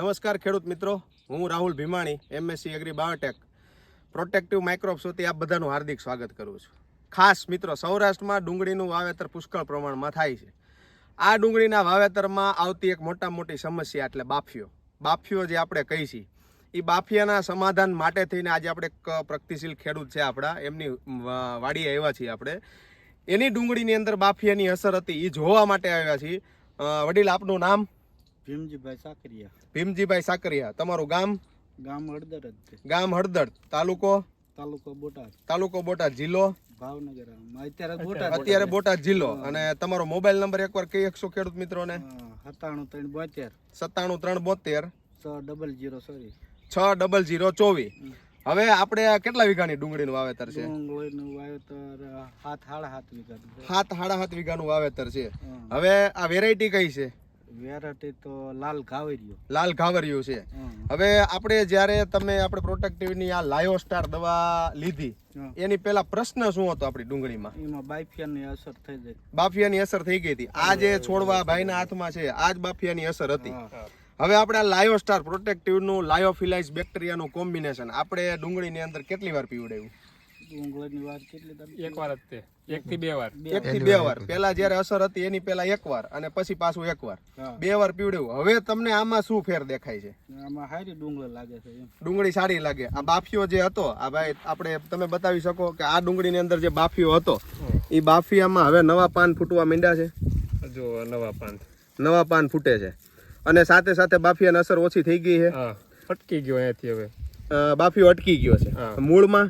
નમસ્કાર ખેડૂત મિત્રો, હું Rahul Bhimani, MSc agri biotech protective microbes વતી આપ બધાનું હાર્દિક સ્વાગત કરું છું. ખાસ મિત્રો, સૌરાષ્ટ્રમાં ડુંગળીનું વાવેતર પુષ્કળ પ્રમાણમાં થાય છે. આ ડુંગળીના વાવેતરમાં આવતી એક મોટી સમસ્યા એટલે બાફીઓ જે આપણે કહી છીએ, એ બાફિયાના સમાધાન માટે થઈને આજે આપણે એક પ્રગતિશીલ ખેડૂત છે આપણા, એમની વાડીએ આવ્યા છીએ આપણે. એની ડુંગળીની અંદર બાફિયાની અસર હતી એ જોવા માટે આવ્યા છીએ. વડીલ, આપનું નામ? ભીમજીભાઈ સાકરિયા. તમારું ગામ? ગામ હળદળ. તાલુકો બોટાદ. જિલ્લો ભાવનગર. અત્યારે બોટાદ જિલ્લો. અને તમારો મોબાઈલ નંબર એકવાર કહી શકશો ખેડૂત મિત્રોને? 97 372 600 60024. હવે આપણે કેટલા વીઘાની ડુંગળીનું વાવેતર છે? ડુંગળીનું વાવેતર 7.5 વીઘાનું. 7.5 વીઘાનું વાવેતર છે. હવે આ વેરાયટી કઈ છે? વેરાયટી તો લાલ ઘાવરિયું છે. હવે આપણે જ્યારે આપણે પ્રોટેક્ટિવની આ લાયો સ્ટાર દવા લીધી એની પહેલા પ્રશ્ન શું હતો આપણી ડુંગળીમાં? એમાં બાફિયાની અસર થઈ ગઈ. બાફિયાની અસર થઈ ગઈ હતી. આ જે છોડવા ભાઈના હાથમાં છે આ જ બાફિયાની અસર હતી. હવે આપણે આ લાયો સ્ટાર પ્રોટેક્ટિવનું લાયોફિલાઇઝ બેક્ટેરિયાનું કોમ્બિનેશન આપણે ડુંગળીની અંદર કેટલી વાર પીવડાવ્યું? ડુંગળીની વાર કેટલી? એક વાર જ તે. 1 થી 2 વાર. 1 થી 2 વાર. પહેલા જ્યારે અસર હતી એની પહેલા 1 વાર અને પછી પાછું 1 વાર. 2 વાર પીવડાવ્યું. હવે તમને આમાં શું ફેર દેખાય છે? આમાં સારી ડુંગળી લાગે છે. ડુંગળી સારી લાગે. આ બાફિયો જે હતો, આ ભાઈ આપણે તમે બતાવી શકો કે આ ડુંગળીની અંદર જે બાફિયો હતો એ બાફિયામાં હવે નવા પાન ફૂટવા માંડ્યા છે. જો નવા પાન ફૂટે છે. અને સાથે સાથે બાફિયાની અસર ઓછી થઈ ગઈ છે. અટકી ગયો અહીંયાથી. હવે બાફિયો અટકી ગયો છે. મૂળમાં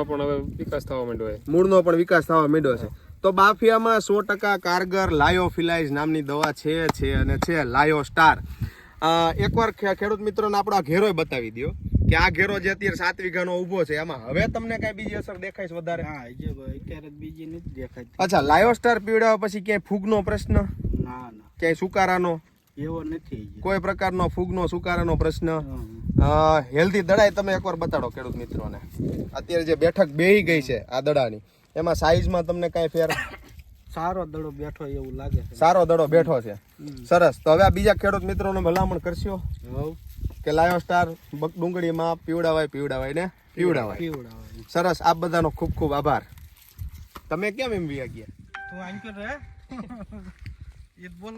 પણ હવે વિકાસ થવા માંડ્યો છે. મૂળનો પણ વિકાસ થવા માંડ્યો છે. તો બાફિયામાં 100% કારગર લાયોફિલાઇઝ નામની દવા છે અને છે લાયો સ્ટાર. એકવાર ખેડૂત મિત્રોને આપણો આ ઘેરો બતાવી દો કે આ ઘેરો જે અત્યારે 7 વીઘાનો ઊભો છે એમાં હવે તમને કઈ બીજી અસર દેખાય છે વધારે? અત્યારે બીજી નથી દેખાતી. અચ્છા, લાયો સ્ટાર પીવડાવ્યા પછી ક્યાંય ફૂગનો પ્રશ્ન? ના. ક્યાંય સુકારાનો? એવો નથી. કોઈ પ્રકારનો ફૂગનો સુકારાનો પ્રશ્ન? હેલ્ધી દડાઈ તમે એકવાર બતાડો ખેડૂત મિત્રોને. અત્યારે જે બેઠક બેહી ગઈ છે આ દડાની, એમાં સાઈઝમાં તમને કઈ ફેર? સારો દડો બેઠો એવું લાગે છે. સારો દડો બેઠો છે. સરસ. તો હવે આ બીજા ખેડૂત મિત્રોને ભલામણ કરશો કે લાયો સ્ટાર ડુંગળીમાં પીવડાવાય. સરસ. આપ બધાનો ખૂબ ખૂબ આભાર. તમે કેમ એમ ગયા? તું આમ કર રે. એ બોલ.